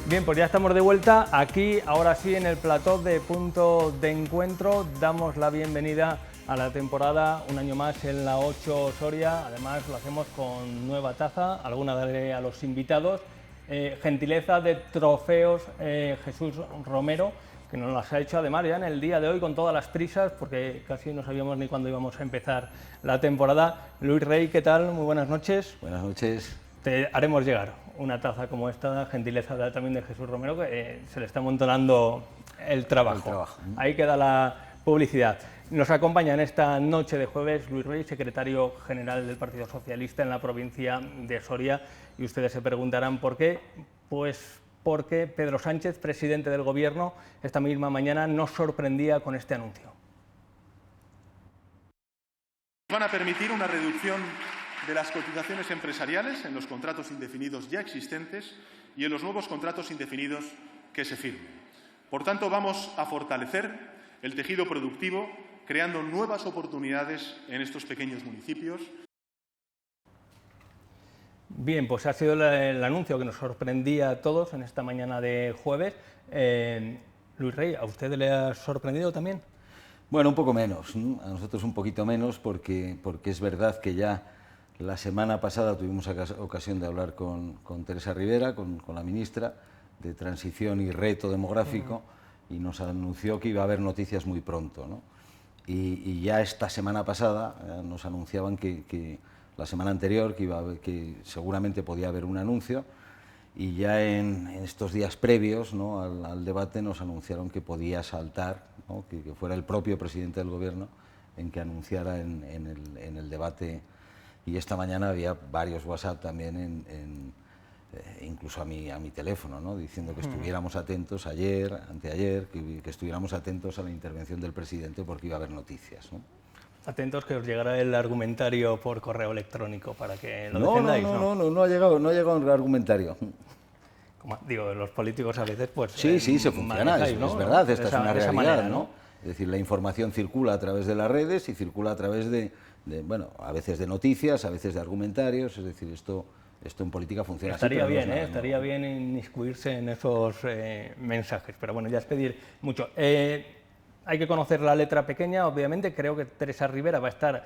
Bien, pues ya estamos de vuelta aquí, ahora sí, en el plató de Punto de Encuentro. Damos la bienvenida a la temporada, un año más en la 8 Soria. Además, lo hacemos con nueva taza, alguna daré a los invitados. Gentileza de Trofeos Jesús Romero, que nos las ha hecho además ya en el día de hoy con todas las prisas, porque casi no sabíamos ni cuándo íbamos a empezar la temporada. Luis Rey, ¿qué tal? Muy buenas noches. Buenas noches. Te haremos llegar una taza como esta, gentileza también de Jesús Romero, que se le está amontonando el trabajo. Ahí queda la publicidad. Nos acompaña en esta noche de jueves Luis Rey, secretario general del Partido Socialista en la provincia de Soria, y ustedes se preguntarán por qué. Pues porque Pedro Sánchez, presidente del Gobierno, esta misma mañana nos sorprendía con este anuncio. Van a permitir una reducción de las cotizaciones empresariales en los contratos indefinidos ya existentes y en los nuevos contratos indefinidos que se firmen. Por tanto, vamos a fortalecer el tejido productivo, creando nuevas oportunidades en estos pequeños municipios. Bien, pues ha sido el anuncio que nos sorprendía a todos en esta mañana de jueves. Luis Rey, ¿a usted le ha sorprendido también? Bueno, un poco menos, ¿no? A nosotros un poquito menos porque es verdad que ya la semana pasada tuvimos ocasión de hablar con Teresa Rivera, con la ministra de Transición y Reto Demográfico, y nos anunció que iba a haber noticias muy pronto, ¿no? Y ya esta semana pasada nos anunciaban que la semana anterior que seguramente podía haber un anuncio, y ya en estos días previos, ¿no?, al debate nos anunciaron que podía saltar, ¿no?, que fuera el propio presidente del Gobierno en que anunciara en el debate. Y esta mañana había varios WhatsApp también, incluso a mi teléfono, ¿no?, diciendo que estuviéramos atentos ayer, anteayer, que estuviéramos atentos a la intervención del presidente porque iba a haber noticias, ¿no? Atentos que os llegará el argumentario por correo electrónico para que lo defendáis. No ha llegado el argumentario. Como digo, los políticos a veces pues... Sí, se funciona, ¿no? Es verdad, esta es una realidad, manera, ¿no? Es decir, la información circula a través de las redes y circula a través bueno, a veces de noticias, a veces de argumentarios, es decir, esto en política funciona así. Estaría bien, estaría bien inmiscuirse en esos mensajes, pero bueno, ya es pedir mucho. Hay que conocer la letra pequeña, obviamente. Creo que Teresa Rivera va a estar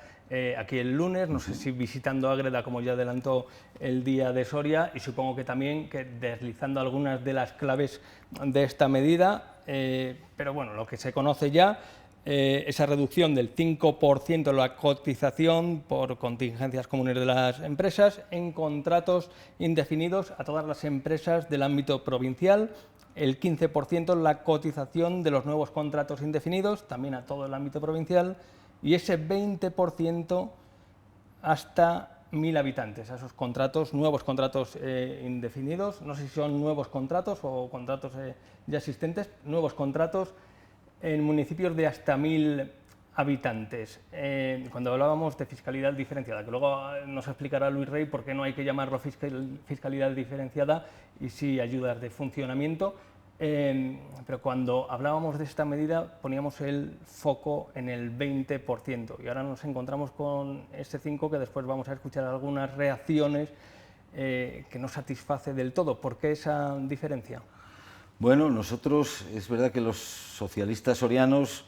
aquí el lunes, no sé si visitando Ágreda, como ya adelantó el día de Soria, y supongo que también deslizando algunas de las claves de esta medida, pero bueno, lo que se conoce ya, esa reducción del 5% de la cotización por contingencias comunes de las empresas en contratos indefinidos a todas las empresas del ámbito provincial, el 15% la cotización de los nuevos contratos indefinidos, también a todo el ámbito provincial, y ese 20% hasta 1.000 habitantes, a esos contratos, nuevos contratos indefinidos. No sé si son nuevos contratos o contratos ya existentes, nuevos contratos en municipios de hasta 1.000 habitantes. Cuando hablábamos de fiscalidad diferenciada, que luego nos explicará Luis Rey por qué no hay que llamarlo fiscalidad diferenciada y sí ayudas de funcionamiento, pero cuando hablábamos de esta medida poníamos el foco en el 20%, y ahora nos encontramos con ese 5%, que después vamos a escuchar algunas reacciones que no satisface del todo. ¿Por qué esa diferencia? Bueno, nosotros, es verdad que los socialistas sorianos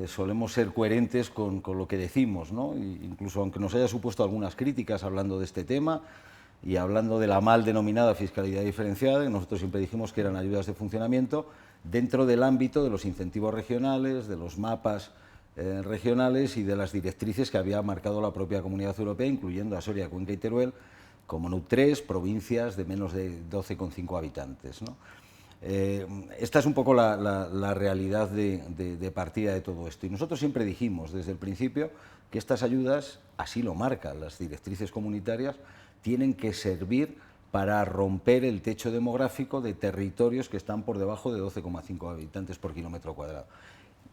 solemos ser coherentes con lo que decimos, ¿no? Incluso aunque nos haya supuesto algunas críticas hablando de este tema y hablando de la mal denominada fiscalidad diferenciada, nosotros siempre dijimos que eran ayudas de funcionamiento dentro del ámbito de los incentivos regionales, de los mapas regionales y de las directrices que había marcado la propia Comunidad Europea, incluyendo a Soria, Cuenca y Teruel, como NUC3, provincias de menos de 12,5 habitantes, ¿no? Esta es un poco la realidad de partida de todo esto. Y nosotros siempre dijimos desde el principio que estas ayudas, así lo marcan las directrices comunitarias, tienen que servir para romper el techo demográfico de territorios que están por debajo de 12,5 habitantes por kilómetro cuadrado.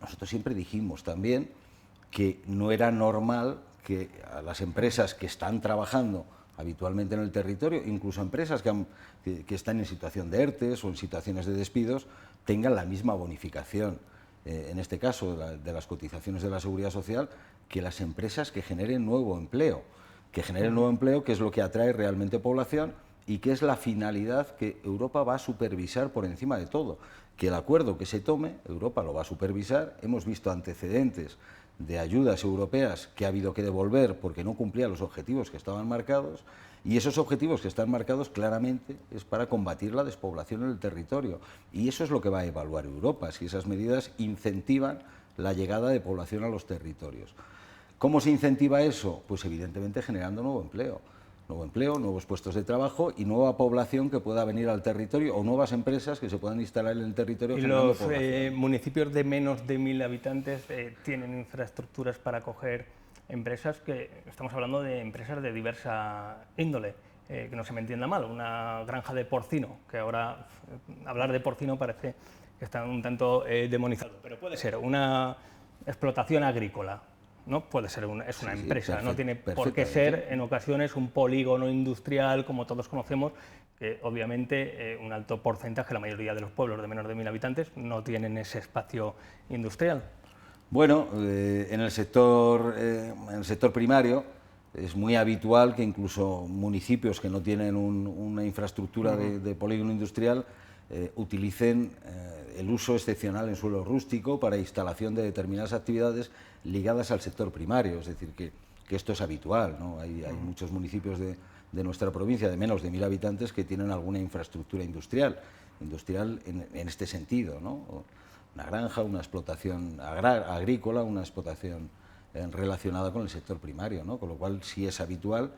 Nosotros siempre dijimos también que no era normal que a las empresas que están trabajando habitualmente en el territorio, incluso empresas que están en situación de ERTEs o en situaciones de despidos, tengan la misma bonificación, en este caso de las cotizaciones de la Seguridad Social, que las empresas que generen nuevo empleo, que es lo que atrae realmente población y que es la finalidad que Europa va a supervisar por encima de todo. Que el acuerdo que se tome, Europa lo va a supervisar. Hemos visto antecedentes de ayudas europeas que ha habido que devolver porque no cumplían los objetivos que estaban marcados, y esos objetivos que están marcados claramente es para combatir la despoblación en el territorio, y eso es lo que va a evaluar Europa, si esas medidas incentivan la llegada de población a los territorios. ¿Cómo se incentiva eso? Pues evidentemente generando nuevo empleo, nuevos puestos de trabajo y nueva población que pueda venir al territorio, o nuevas empresas que se puedan instalar en el territorio. ¿Y los municipios de menos de 1000 habitantes tienen infraestructuras para acoger empresas? Que estamos hablando de empresas de diversa índole, que no se me entienda mal, una granja de porcino, que ahora hablar de porcino parece que está un tanto demonizado, pero puede ser una explotación agrícola, ¿no? Puede ser es una empresa, no tiene por qué ser en ocasiones un polígono industrial como todos conocemos, que obviamente un alto porcentaje, la mayoría de los pueblos de menos de 1000 habitantes no tienen ese espacio industrial. Bueno, en el sector primario es muy habitual que incluso municipios que no tienen una infraestructura de polígono industrial utilicen el uso excepcional en suelo rústico para instalación de determinadas actividades ligadas al sector primario, es decir, que esto es habitual, ¿no? Hay muchos municipios de nuestra provincia de menos de 1000 habitantes que tienen alguna infraestructura industrial en este sentido, ¿no? Una granja, una explotación agrícola, una explotación relacionada con el sector primario, ¿no? Con lo cual sí es habitual,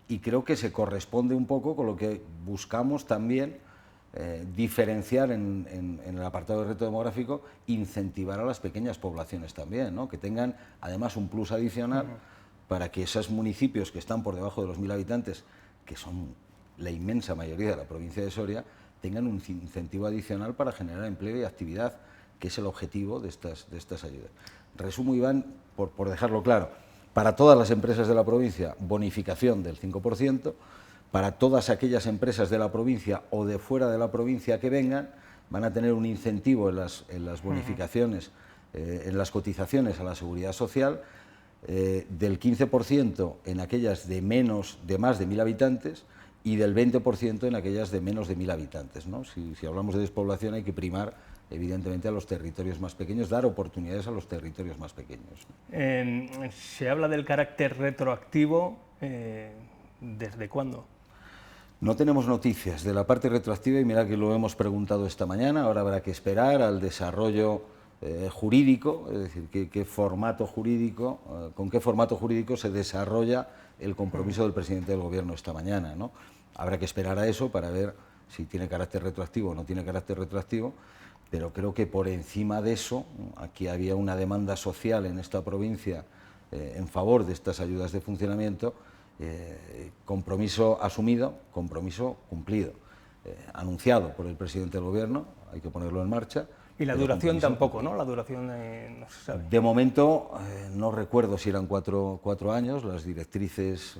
y creo que se corresponde un poco con lo que buscamos también diferenciar en el apartado de reto demográfico, incentivar a las pequeñas poblaciones también, ¿no? Que tengan además un plus adicional para que esos municipios que están por debajo de los 1000 habitantes, que son la inmensa mayoría de la provincia de Soria, tengan un incentivo adicional para generar empleo y actividad, que es el objetivo de estas ayudas. Resumo, Iván, por dejarlo claro: para todas las empresas de la provincia, bonificación del 5%, para todas aquellas empresas de la provincia o de fuera de la provincia que vengan, van a tener un incentivo en las bonificaciones, en las cotizaciones a la Seguridad Social, del 15% en aquellas de más de 1000 habitantes y del 20% en aquellas de menos de 1000 habitantes, ¿no? Si hablamos de despoblación, hay que primar evidentemente a los territorios más pequeños, dar oportunidades a los territorios más pequeños. Se habla del carácter retroactivo, ¿desde cuándo? No tenemos noticias de la parte retroactiva, y mira que lo hemos preguntado esta mañana. Ahora habrá que esperar al desarrollo jurídico, es decir, con qué formato jurídico se desarrolla el compromiso del presidente del Gobierno esta mañana, ¿no? Habrá que esperar a eso para ver si tiene carácter retroactivo o no tiene carácter retroactivo, pero creo que por encima de eso, aquí había una demanda social en esta provincia en favor de estas ayudas de funcionamiento. Compromiso asumido, compromiso cumplido, anunciado por el presidente del Gobierno, hay que ponerlo en marcha. Y la duración tampoco, ¿no? La duración no se sabe. De momento no recuerdo si eran cuatro años, las directrices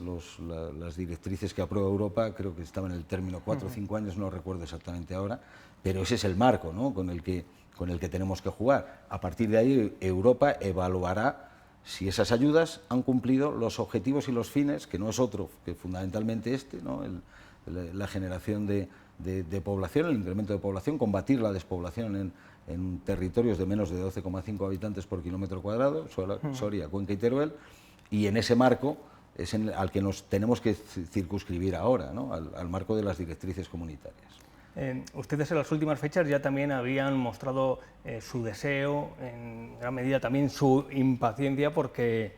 que aprueba Europa creo que estaban en el término 4 o 5 años, no recuerdo exactamente ahora, pero ese es el marco, ¿no?, con el que tenemos que jugar. A partir de ahí Europa evaluará si esas ayudas han cumplido los objetivos y los fines, que no es otro que fundamentalmente ¿no?, la generación de población, el incremento de población, combatir la despoblación en territorios de menos de 12,5 habitantes por kilómetro cuadrado, Soria, Cuenca y Teruel, y en ese marco es al que nos tenemos que circunscribir ahora, ¿no?, al marco de las directrices comunitarias. Ustedes en las últimas fechas ya también habían mostrado su deseo, en gran medida también su impaciencia, porque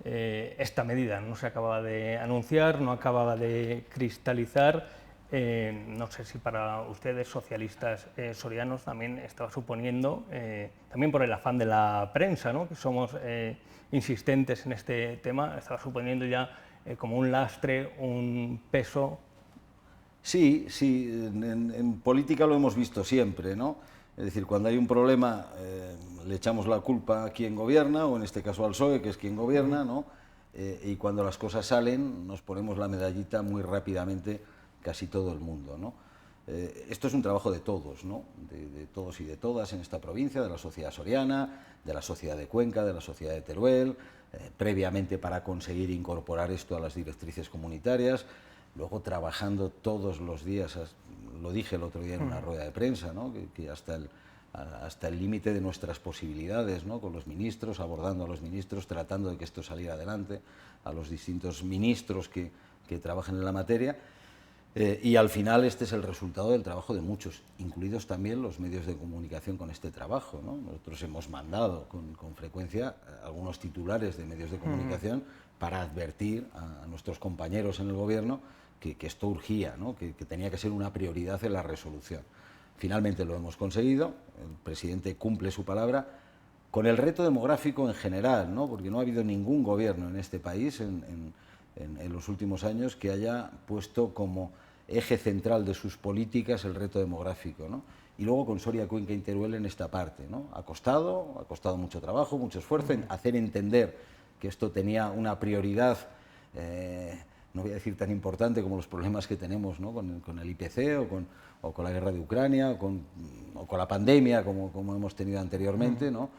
esta medida no se acababa de anunciar, no acababa de cristalizar. No sé si para ustedes, socialistas sorianos, también estaba suponiendo, también por el afán de la prensa, ¿no?, que somos insistentes en este tema, estaba suponiendo ya como un lastre, un peso. Sí, en política lo hemos visto siempre, ¿no? Es decir, cuando hay un problema le echamos la culpa a quien gobierna, o en este caso al PSOE, que es quien gobierna, ¿no? Y cuando las cosas salen nos ponemos la medallita muy rápidamente casi todo el mundo, ¿no? Esto es un trabajo de todos, ¿no?, de todos y de todas en esta provincia, de la sociedad soriana, de la sociedad de Cuenca, de la sociedad de Teruel, previamente para conseguir incorporar esto a las directrices comunitarias. luego trabajando todos los días, lo dije el otro día en una rueda de prensa, ¿no? que hasta el límite de nuestras posibilidades, ¿no? Con los ministros, abordando a los ministros, tratando de que esto saliera adelante, a los distintos ministros que trabajan en la materia. Y al final este es el resultado del trabajo de muchos, incluidos también los medios de comunicación con este trabajo, ¿no? Nosotros hemos mandado con frecuencia algunos titulares de medios de comunicación para advertir a nuestros compañeros en el gobierno que esto urgía, ¿no? que tenía que ser una prioridad en la resolución. Finalmente lo hemos conseguido, el presidente cumple su palabra, con el reto demográfico en general, ¿no? Porque no ha habido ningún gobierno en este país en los últimos años que haya puesto como eje central de sus políticas el reto demográfico, ¿no? Y luego con Soria, Cuenca y Teruel en esta parte, ¿no? Ha costado mucho trabajo, mucho esfuerzo en hacer entender que esto tenía una prioridad, no voy a decir tan importante como los problemas que tenemos, ¿no? con el IPC o con la guerra de Ucrania o con la pandemia como hemos tenido anteriormente, ¿no?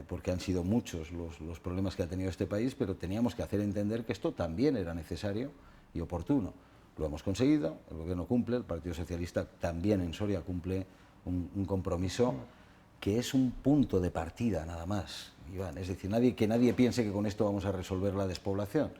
Porque han sido muchos los problemas que ha tenido este país, pero teníamos que hacer entender que esto también era necesario y oportuno. Lo hemos conseguido, el Gobierno cumple, el Partido Socialista también en Soria cumple un compromiso que es un punto de partida nada más, Iván. Es decir, que nadie piense que con esto vamos a resolver la despoblación.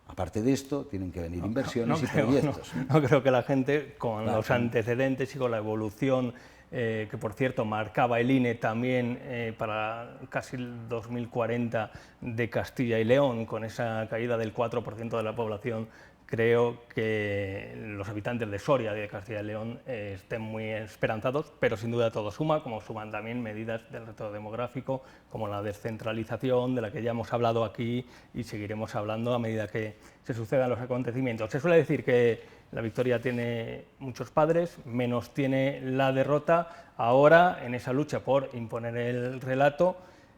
Aparte de esto, tienen que venir inversiones y proyectos. No creo que la gente, con los antecedentes y con la evolución que, por cierto, marcaba el INE también para casi el 2040 de Castilla y León, con esa caída del 4% de la población, creo que los habitantes de Soria, de Castilla y León, estén muy esperanzados, pero sin duda todo suma, como suman también medidas del reto demográfico, como la descentralización, de la que ya hemos hablado aquí y seguiremos hablando a medida que se sucedan los acontecimientos. Se suele decir que la victoria tiene muchos padres, menos tiene la derrota. Ahora, en esa lucha por imponer el relato,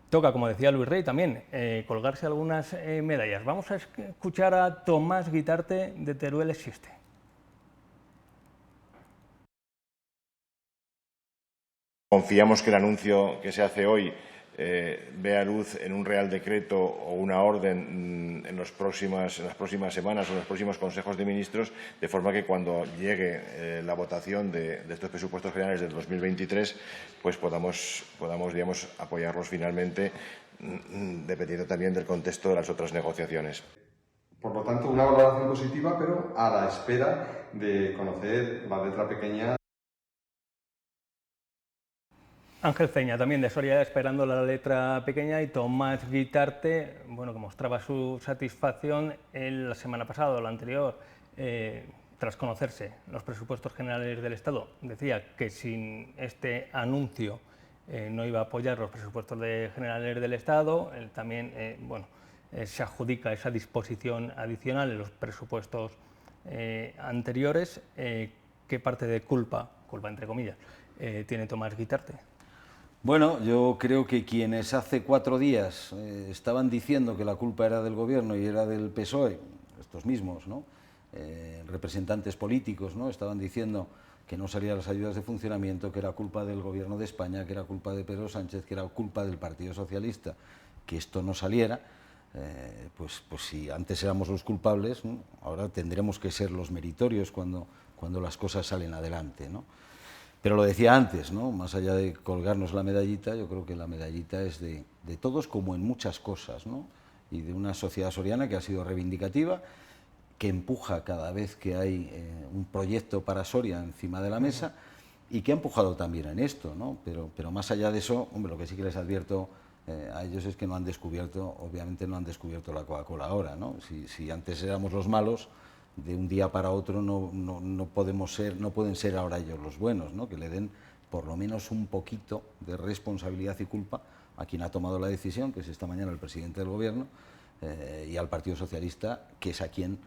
toca, como decía Luis Rey, también colgarse algunas medallas. Vamos a escuchar a Tomás Guitarte de Teruel Existe. Confiamos que el anuncio que se hace hoy vea luz en un Real Decreto o una orden en las próximas semanas o en los próximos consejos de ministros, de forma que cuando llegue la votación de estos presupuestos generales del 2023, pues podamos digamos, apoyarlos finalmente, dependiendo también del contexto de las otras negociaciones. Por lo tanto, una valoración positiva, pero a la espera de conocer la letra pequeña. Ángel Ceña, también de Soria, esperando la letra pequeña, y Tomás Guitarte, bueno, que mostraba su satisfacción la semana pasada o la anterior, tras conocerse los presupuestos generales del Estado. Decía que sin este anuncio no iba a apoyar los presupuestos generales del Estado. Él también se adjudica esa disposición adicional en los presupuestos anteriores. ¿Qué parte de culpa entre comillas, tiene Tomás Guitarte? Bueno, yo creo que quienes hace 4 días estaban diciendo que la culpa era del Gobierno y era del PSOE, estos mismos, ¿no? Representantes políticos, ¿no? Estaban diciendo que no salían las ayudas de funcionamiento, que era culpa del Gobierno de España, que era culpa de Pedro Sánchez, que era culpa del Partido Socialista, que esto no saliera. Pues si antes éramos los culpables, ¿no? Ahora tendremos que ser los meritorios cuando las cosas salen adelante, ¿no? Pero lo decía antes, ¿no? Más allá de colgarnos la medallita, yo creo que la medallita es de todos, como en muchas cosas, ¿no? Y de una sociedad soriana que ha sido reivindicativa, que empuja cada vez que hay un proyecto para Soria encima de la mesa y que ha empujado también en esto, ¿no? Pero más allá de eso, hombre, lo que sí que les advierto a ellos es que no han descubierto, obviamente no han descubierto la Coca-Cola ahora, ¿no? Si antes éramos los malos, de un día para otro no pueden ser ahora ellos los buenos, ¿no? Que le den por lo menos un poquito de responsabilidad y culpa a quien ha tomado la decisión, que es esta mañana el presidente del Gobierno, y al Partido Socialista, que es a quien,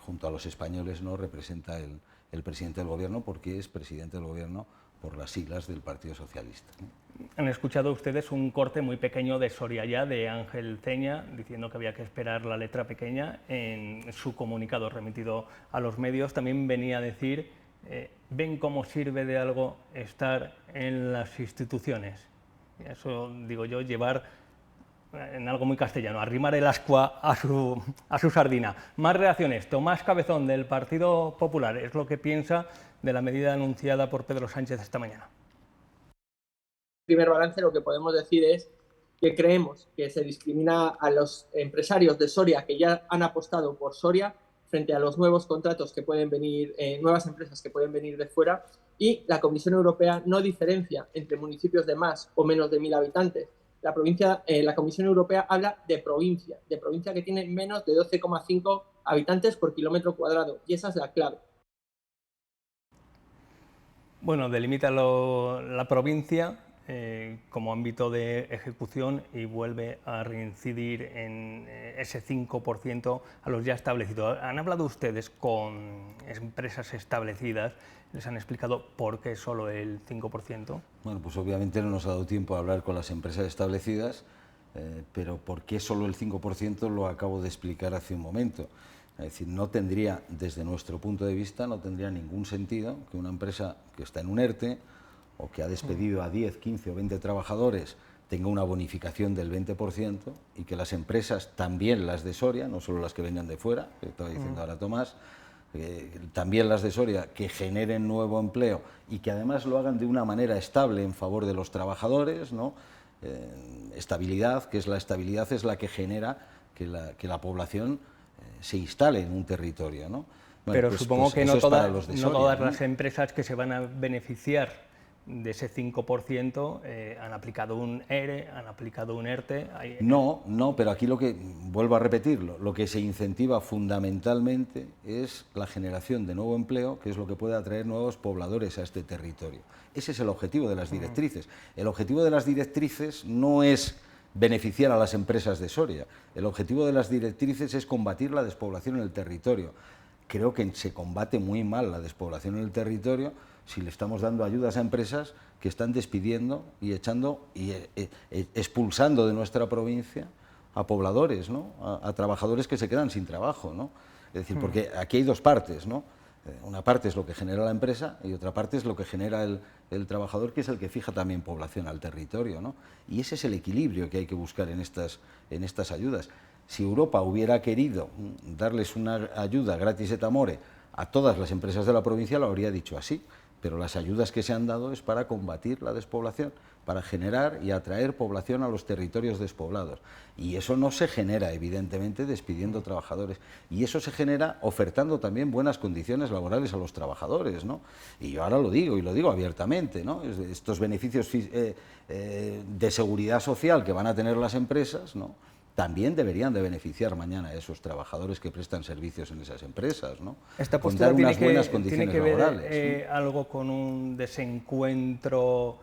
junto a los españoles, no representa el presidente del Gobierno, porque es presidente del Gobierno por las siglas del Partido Socialista, ¿no? Han escuchado ustedes un corte muy pequeño de Soria Ya, de Ángel Ceña, diciendo que había que esperar la letra pequeña. En su comunicado remitido a los medios también venía a decir, ¿ven cómo sirve de algo estar en las instituciones? Eso, digo yo, llevar en algo muy castellano, arrimar el ascua a su sardina. Más reacciones. Tomás Cabezón, del Partido Popular, es lo que piensa de la medida anunciada por Pedro Sánchez esta mañana. Primer balance, lo que podemos decir es que creemos que se discrimina a los empresarios de Soria que ya han apostado por Soria frente a los nuevos contratos que pueden venir, nuevas empresas que pueden venir de fuera, y la Comisión Europea no diferencia entre municipios de más o menos de 1.000 habitantes. La Comisión Europea habla de provincia que tiene menos de 12,5 habitantes por kilómetro cuadrado, y esa es la clave. Bueno, delimita la provincia como ámbito de ejecución y vuelve a reincidir en ese 5% a los ya establecidos. ¿Han hablado ustedes con empresas establecidas? ¿Les han explicado por qué solo el 5%? Bueno, pues obviamente no nos ha dado tiempo a hablar con las empresas establecidas, pero por qué solo el 5% lo acabo de explicar hace un momento. Es decir, no tendría, desde nuestro punto de vista, no tendría ningún sentido que una empresa que está en un ERTE o que ha despedido a 10, 15 o 20 trabajadores tenga una bonificación del 20% y que las empresas, también las de Soria, no solo las que vengan de fuera, que estaba diciendo ahora Tomás, también las de Soria, que generen nuevo empleo y que además lo hagan de una manera estable en favor de los trabajadores, ¿no? Estabilidad, que es la estabilidad es la que genera que la población se instale en un territorio, ¿no? Bueno, pero pues, supongo que eso no es para los de no Soria, todas ¿no? las empresas que se van a beneficiar de ese 5% han aplicado un ERE, han aplicado un ERTE. No, pero aquí vuelvo a repetirlo, lo que se incentiva fundamentalmente es la generación de nuevo empleo, que es lo que puede atraer nuevos pobladores a este territorio. Ese es el objetivo de las directrices. El objetivo de las directrices no es beneficiar a las empresas de Soria, el objetivo de las directrices es combatir la despoblación en el territorio. Creo que se combate muy mal la despoblación en el territorio si le estamos dando ayudas a empresas que están despidiendo y echando y expulsando de nuestra provincia a pobladores, ¿no? A trabajadores que se quedan sin trabajo, ¿no? Es decir, porque aquí hay dos partes, ¿no? Una parte es lo que genera la empresa y otra parte es lo que genera el trabajador, que es el que fija también población al territorio, ¿no? Y ese es el equilibrio que hay que buscar en estas ayudas. Si Europa hubiera querido darles una ayuda gratis et amore a todas las empresas de la provincia, lo habría dicho así, pero las ayudas que se han dado es para combatir la despoblación, para generar y atraer población a los territorios despoblados. Y eso no se genera, evidentemente, despidiendo trabajadores. Y eso se genera ofertando también buenas condiciones laborales a los trabajadores, ¿no? Y yo ahora lo digo, y lo digo abiertamente, ¿no? Estos beneficios de seguridad social que van a tener las empresas, ¿no?, también deberían de beneficiar mañana a esos trabajadores que prestan servicios en esas empresas, ¿no? Esta Con postura dar unas buenas condiciones tiene que ver laborales, ¿no? algo con un desencuentro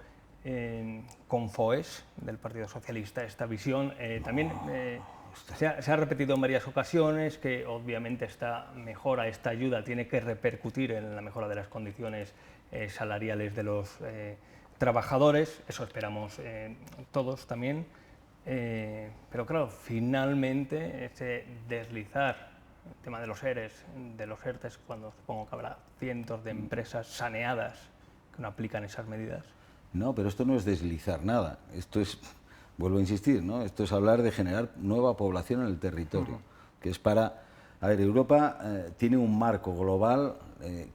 con FOES del Partido Socialista. Esta visión también se ha repetido en varias ocasiones, que obviamente esta mejora, esta ayuda tiene que repercutir en la mejora de las condiciones salariales de los trabajadores. Eso esperamos todos también. Pero claro, finalmente ese deslizar el tema de los ERES, de los ERTES, cuando supongo que habrá cientos de empresas saneadas que no aplican esas medidas. No, pero esto no es deslizar nada, esto es, vuelvo a insistir, ¿no?, esto es hablar de generar nueva población en el territorio, que es para... A ver, Europa tiene un marco global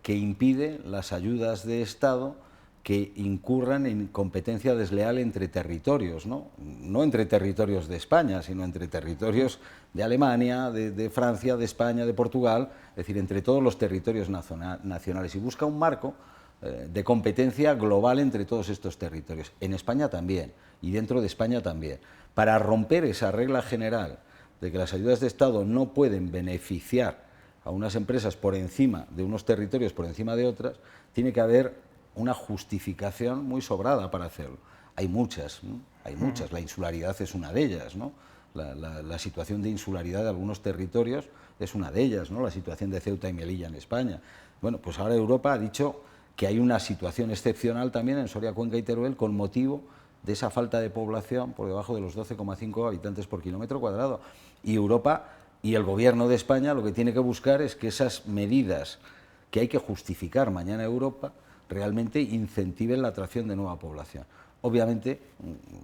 que impide las ayudas de Estado que incurran en competencia desleal entre territorios, ¿no? No entre territorios de España, sino entre territorios de Alemania, de Francia, de España, de Portugal, es decir, entre todos los territorios nacionales. Y busca un marco de competencia global entre todos estos territorios. En España también, y dentro de España también. Para romper esa regla general de que las ayudas de Estado no pueden beneficiar a unas empresas por encima de unos territorios, por encima de otras, tiene que haber una justificación muy sobrada para hacerlo. Hay muchas, ¿no? Hay muchas. La insularidad es una de ellas, ¿no? La situación de insularidad de algunos territorios es una de ellas, ¿no? La situación de Ceuta y Melilla en España. Bueno, pues ahora Europa ha dicho que hay una situación excepcional también en Soria, Cuenca y Teruel con motivo de esa falta de población por debajo de los 12,5 habitantes por kilómetro cuadrado. Y Europa y el Gobierno de España lo que tiene que buscar es que esas medidas que hay que justificar mañana Europa realmente incentiven la atracción de nueva población. Obviamente,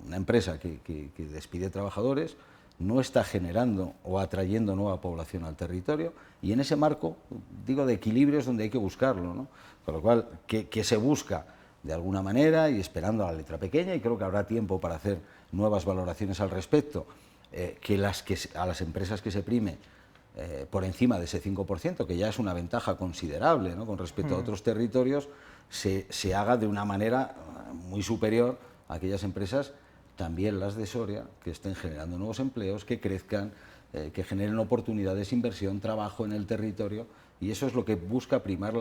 una empresa que despide trabajadores no está generando o atrayendo nueva población al territorio, y en ese marco, digo, de equilibrio es donde hay que buscarlo, ¿no? Con lo cual, que se busca de alguna manera, y esperando a la letra pequeña, y creo que habrá tiempo para hacer nuevas valoraciones al respecto, a las empresas que se prime por encima de ese 5%, que ya es una ventaja considerable, ¿no?, con respecto a otros territorios, se haga de una manera muy superior a aquellas empresas, también las de Soria, que estén generando nuevos empleos, que crezcan, que generen oportunidades, inversión, trabajo en el territorio, y eso es lo que busca primar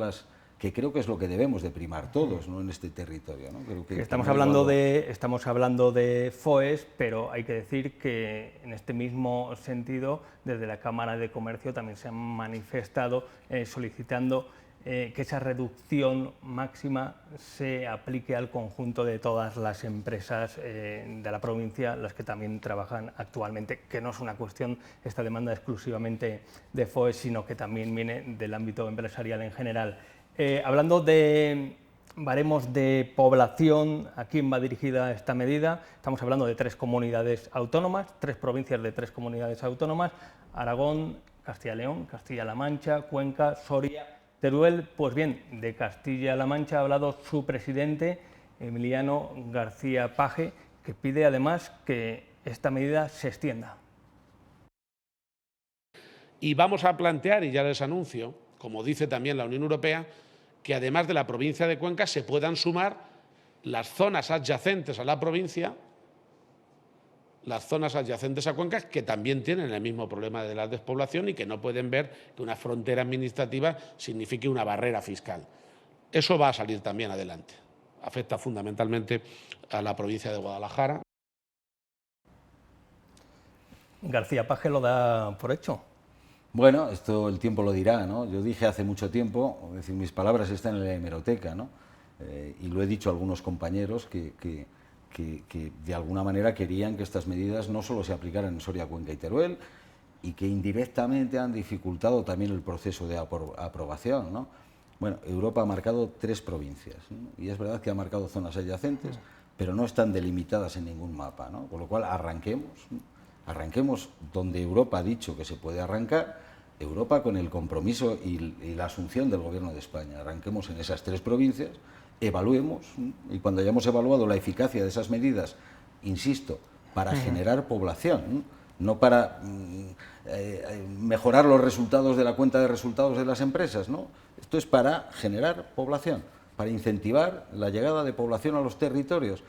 que creo que es lo que debemos de primar todos, ¿no?, en este territorio, ¿no? Creo que estamos hablando de FOES, pero hay que decir que en este mismo sentido, desde la Cámara de Comercio también se han manifestado solicitando que esa reducción máxima se aplique al conjunto de todas las empresas de la provincia, las que también trabajan actualmente, que no es una cuestión, esta demanda exclusivamente de FOES, sino que también viene del ámbito empresarial en general. Hablando de baremos de población, ¿a quién va dirigida esta medida? Estamos hablando de 3 comunidades autónomas, 3 provincias de 3 comunidades autónomas: Aragón, Castilla y León, Castilla-La Mancha, Cuenca, Soria, Teruel. Pues bien, de Castilla-La Mancha ha hablado su presidente, Emiliano García Paje, que pide además que esta medida se extienda. Y vamos a plantear, y ya les anuncio, como dice también la Unión Europea, que además de la provincia de Cuenca se puedan sumar las zonas adyacentes a la provincia, las zonas adyacentes a Cuenca, que también tienen el mismo problema de la despoblación y que no pueden ver que una frontera administrativa signifique una barrera fiscal. Eso va a salir también adelante. Afecta fundamentalmente a la provincia de Guadalajara. García Paje lo da por hecho. Bueno, esto el tiempo lo dirá, ¿no? Yo dije hace mucho tiempo, es decir, mis palabras están en la hemeroteca, ¿no? Y lo he dicho a algunos compañeros que de alguna manera querían que estas medidas no solo se aplicaran en Soria, Cuenca y Teruel, y que indirectamente han dificultado también el proceso de aprobación, ¿no? Bueno, Europa ha marcado 3 provincias, ¿no? Y es verdad que ha marcado zonas adyacentes, pero no están delimitadas en ningún mapa, ¿no? Con lo cual arranquemos donde Europa ha dicho que se puede arrancar, Europa con el compromiso y la asunción del Gobierno de España. Arranquemos en esas 3 provincias, evaluemos, y cuando hayamos evaluado la eficacia de esas medidas, insisto, para generar población, no para mejorar los resultados de la cuenta de resultados de las empresas, ¿no? Esto es para generar población, para incentivar la llegada de población a los territorios.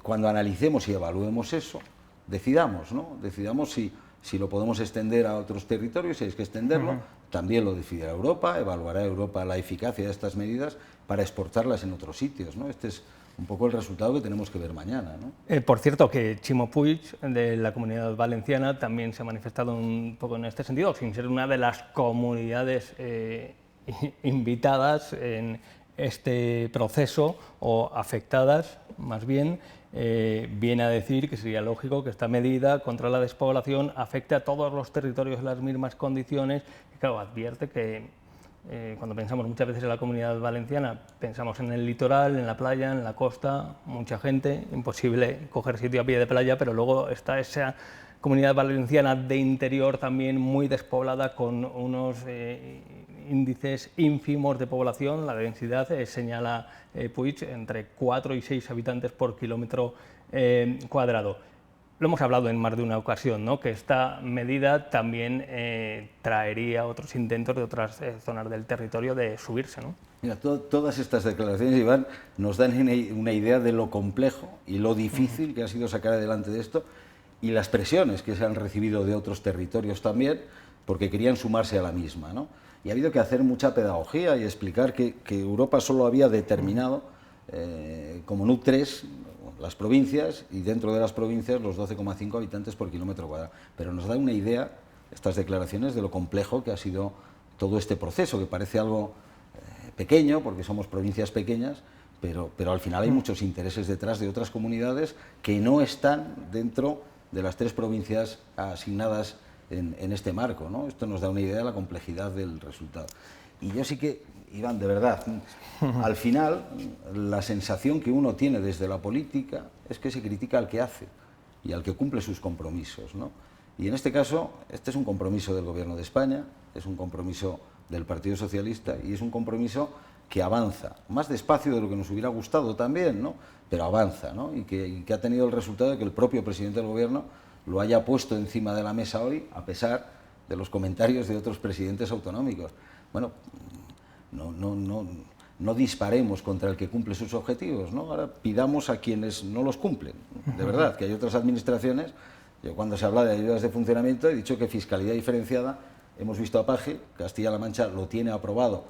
Cuando analicemos y evaluemos eso, decidamos, ¿no? Decidamos si lo podemos extender a otros territorios, si hay que extenderlo, también lo decidirá Europa, evaluará Europa la eficacia de estas medidas para exportarlas en otros sitios, ¿no? Este es un poco el resultado que tenemos que ver mañana, ¿no? Por cierto, que Ximo Puig, de la Comunidad Valenciana, también se ha manifestado un poco en este sentido, sin ser una de las comunidades invitadas en este proceso, o afectadas más bien. Viene a decir que sería lógico que esta medida contra la despoblación afecte a todos los territorios en las mismas condiciones. Y claro, advierte que cuando pensamos muchas veces en la Comunidad Valenciana, pensamos en el litoral, en la playa, en la costa, mucha gente, imposible coger sitio a pie de playa, pero luego está esa Comunidad Valenciana de interior también muy despoblada, con unos índices ínfimos de población. La densidad, señala Puig, entre 4 y 6 habitantes por kilómetro cuadrado. Lo hemos hablado en más de una ocasión, ¿no?, que esta medida también traería otros intentos de otras zonas del territorio de subirse, ¿no? Mira, todas estas declaraciones, Iván, nos dan una idea de lo complejo y lo difícil que ha sido sacar adelante de esto, y las presiones que se han recibido de otros territorios también, porque querían sumarse a la misma, ¿no? Y ha habido que hacer mucha pedagogía y explicar que Europa solo había determinado como NUC 3 las provincias, y dentro de las provincias los 12,5 habitantes por kilómetro cuadrado. Pero nos da una idea, estas declaraciones, de lo complejo que ha sido todo este proceso, que parece algo pequeño, porque somos provincias pequeñas, pero al final hay muchos intereses detrás de otras comunidades que no están dentro de las 3 provincias asignadas en este marco, ¿no? Esto nos da una idea de la complejidad del resultado. Y yo sí que Iván, de verdad, al final la sensación que uno tiene desde la política es que se critica al que hace y al que cumple sus compromisos, ¿no? Y en este caso, este es un compromiso del Gobierno de España, es un compromiso del Partido Socialista y es un compromiso que avanza, más despacio de lo que nos hubiera gustado también, ¿no? Pero avanza, ¿no? Y que ha tenido el resultado de que el propio presidente del Gobierno lo haya puesto encima de la mesa hoy, a pesar de los comentarios de otros presidentes autonómicos. Bueno, no disparemos contra el que cumple sus objetivos, ¿no? Ahora pidamos a quienes no los cumplen. De verdad, que hay otras administraciones. Yo cuando se habla de ayudas de funcionamiento he dicho que fiscalidad diferenciada, hemos visto a Paje, Castilla-La Mancha lo tiene aprobado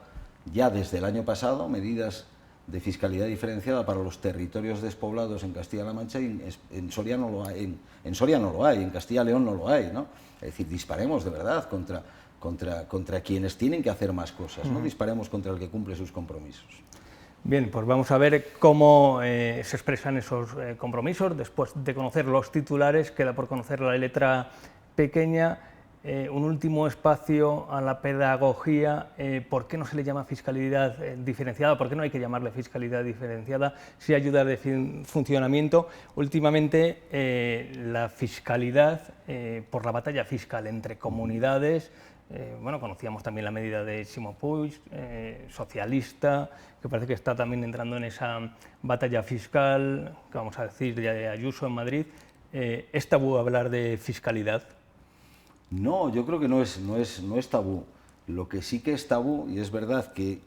ya desde el año pasado, medidas de fiscalidad diferenciada para los territorios despoblados en Castilla-La Mancha y en Soria no lo hay, en Soria no lo hay, en Castilla-León no lo hay, ¿no? Es decir, disparemos de verdad contra quienes tienen que hacer más cosas, no disparemos contra el que cumple sus compromisos. Bien, pues vamos a ver cómo se expresan esos compromisos. Después de conocer los titulares, queda por conocer la letra pequeña. Un último espacio a la pedagogía. ¿Por qué no se le llama fiscalidad diferenciada? ¿Por qué no hay que llamarle fiscalidad diferenciada? Si ayuda de funcionamiento. Últimamente la fiscalidad por la batalla fiscal entre comunidades. Bueno, conocíamos también la medida de Ximo Puig, socialista, que parece que está también entrando en esa batalla fiscal, que vamos a decir, de Ayuso en Madrid. ¿Es tabú hablar de fiscalidad? No, yo creo que no es tabú. Lo que sí que es tabú, y es verdad que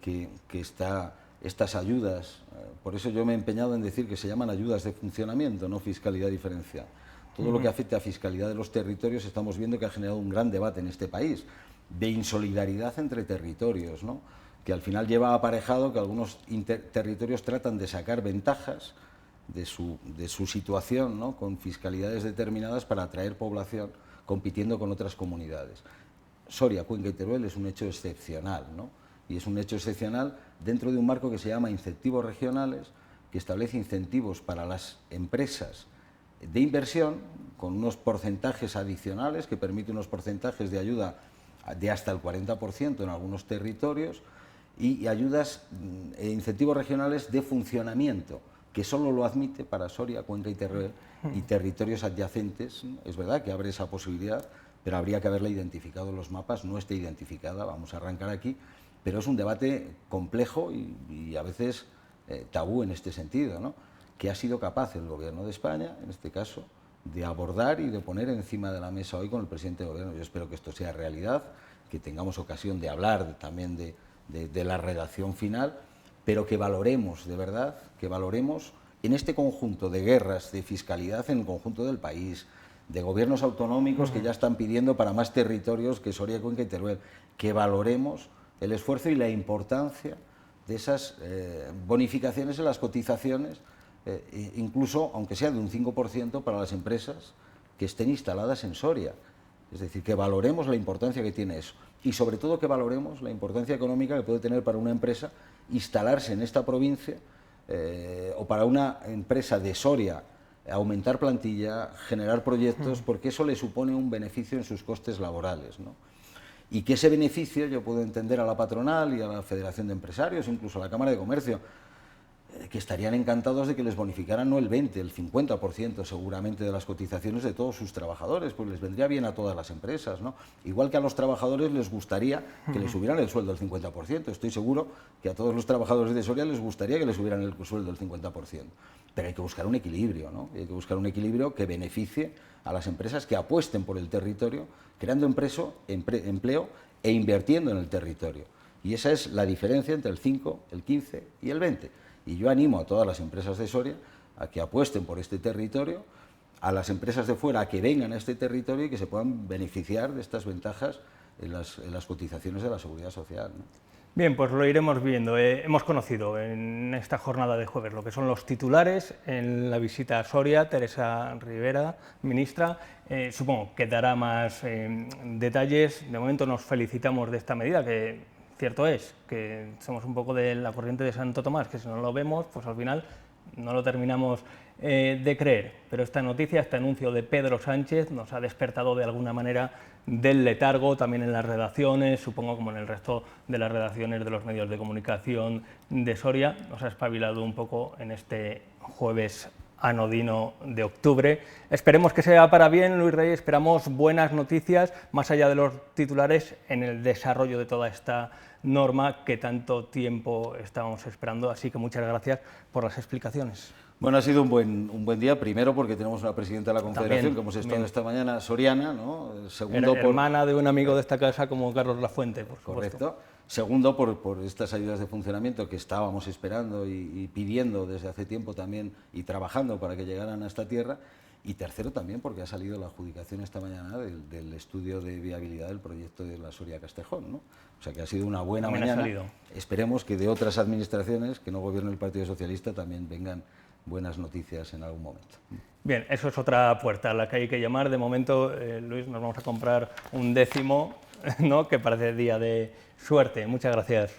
estas ayudas, por eso yo me he empeñado en decir que se llaman ayudas de funcionamiento, no fiscalidad diferenciada. Todo lo que afecta a fiscalidad de los territorios estamos viendo que ha generado un gran debate en este país, de insolidaridad entre territorios, ¿no? Que al final lleva aparejado que algunos territorios tratan de sacar ventajas de su situación, ¿no? Con fiscalidades determinadas para atraer población, compitiendo con otras comunidades. Soria, Cuenca y Teruel es un hecho excepcional, ¿no? Y es un hecho excepcional dentro de un marco que se llama incentivos regionales, que establece incentivos para las empresas de inversión con unos porcentajes adicionales que permite unos porcentajes de ayuda de hasta el 40% en algunos territorios y ayudas e incentivos regionales de funcionamiento que solo lo admite para Soria, Cuenca y Teruel y territorios adyacentes. Es verdad que abre esa posibilidad, pero habría que haberla identificado en los mapas. No está identificada, vamos a arrancar aquí, pero es un debate complejo y a veces tabú en este sentido, ¿no? Que ha sido capaz el Gobierno de España, en este caso, de abordar y de poner encima de la mesa hoy con el presidente del Gobierno. Yo espero que esto sea realidad, que tengamos ocasión de hablar también de la redacción final, pero que valoremos, de verdad, que valoremos en este conjunto de guerras de fiscalidad en el conjunto del país, de gobiernos autonómicos que ya están pidiendo para más territorios que Soria, Cuenca y Teruel, que valoremos el esfuerzo y la importancia de esas bonificaciones en las cotizaciones, incluso aunque sea de un 5% para las empresas que estén instaladas en Soria. Es decir, que valoremos la importancia que tiene eso y sobre todo que valoremos la importancia económica que puede tener para una empresa instalarse en esta provincia o para una empresa de Soria aumentar plantilla, generar proyectos, porque eso le supone un beneficio en sus costes laborales, ¿no? Y que ese beneficio yo puedo entender a la patronal y a la Federación de Empresarios, incluso a la Cámara de Comercio, que estarían encantados de que les bonificaran no el 20, el 50% seguramente de las cotizaciones de todos sus trabajadores, pues les vendría bien a todas las empresas, ¿no? Igual que a los trabajadores les gustaría que les subieran el sueldo el 50%, estoy seguro que a todos los trabajadores de Soria les gustaría que les subieran el sueldo el 50%, pero hay que buscar un equilibrio, ¿no? Hay que buscar un equilibrio que beneficie a las empresas que apuesten por el territorio, creando empleo e invirtiendo en el territorio. Y esa es la diferencia entre el 5, el 15 y el 20. Y yo animo a todas las empresas de Soria a que apuesten por este territorio, a las empresas de fuera a que vengan a este territorio y que se puedan beneficiar de estas ventajas en las cotizaciones de la Seguridad Social, ¿no? Bien, pues lo iremos viendo. Hemos conocido en esta jornada de jueves lo que son los titulares en la visita a Soria, Teresa Rivera, ministra. Supongo que dará más detalles. De momento nos felicitamos de esta medida, que cierto es que somos un poco de la corriente de Santo Tomás, que si no lo vemos, pues al final no lo terminamos de creer, pero esta noticia, este anuncio de Pedro Sánchez nos ha despertado de alguna manera del letargo también en las redacciones, supongo como en el resto de las redacciones de los medios de comunicación de Soria, nos ha espabilado un poco en este jueves anodino de octubre. Esperemos que sea para bien, Luis Rey, esperamos buenas noticias, más allá de los titulares, en el desarrollo de toda esta norma que tanto tiempo estábamos esperando, así que muchas gracias por las explicaciones. Bueno, ha sido un buen día, primero porque tenemos una presidenta de la Confederación, que hemos estado esta mañana, soriana, ¿no? Segundo, hermana de un amigo de esta casa como Carlos Lafuente, por supuesto. Correcto. Segundo, por estas ayudas de funcionamiento que estábamos esperando y pidiendo desde hace tiempo también y trabajando para que llegaran a esta tierra. Y tercero también porque ha salido la adjudicación esta mañana del estudio de viabilidad del proyecto de la Soria-Castejón, ¿no? O sea que ha sido una buena mañana. Esperemos que de otras administraciones que no gobierne el Partido Socialista también vengan buenas noticias en algún momento. Bien, eso es otra puerta a la que hay que llamar. De momento, Luis, nos vamos a comprar un 10º, ¿no?, que parece día de suerte. Muchas gracias.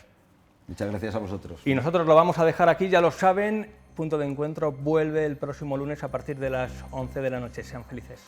Muchas gracias a vosotros. Y nosotros lo vamos a dejar aquí, ya lo saben. Punto de Encuentro vuelve el próximo lunes a partir de las 11 de la noche. Sean felices.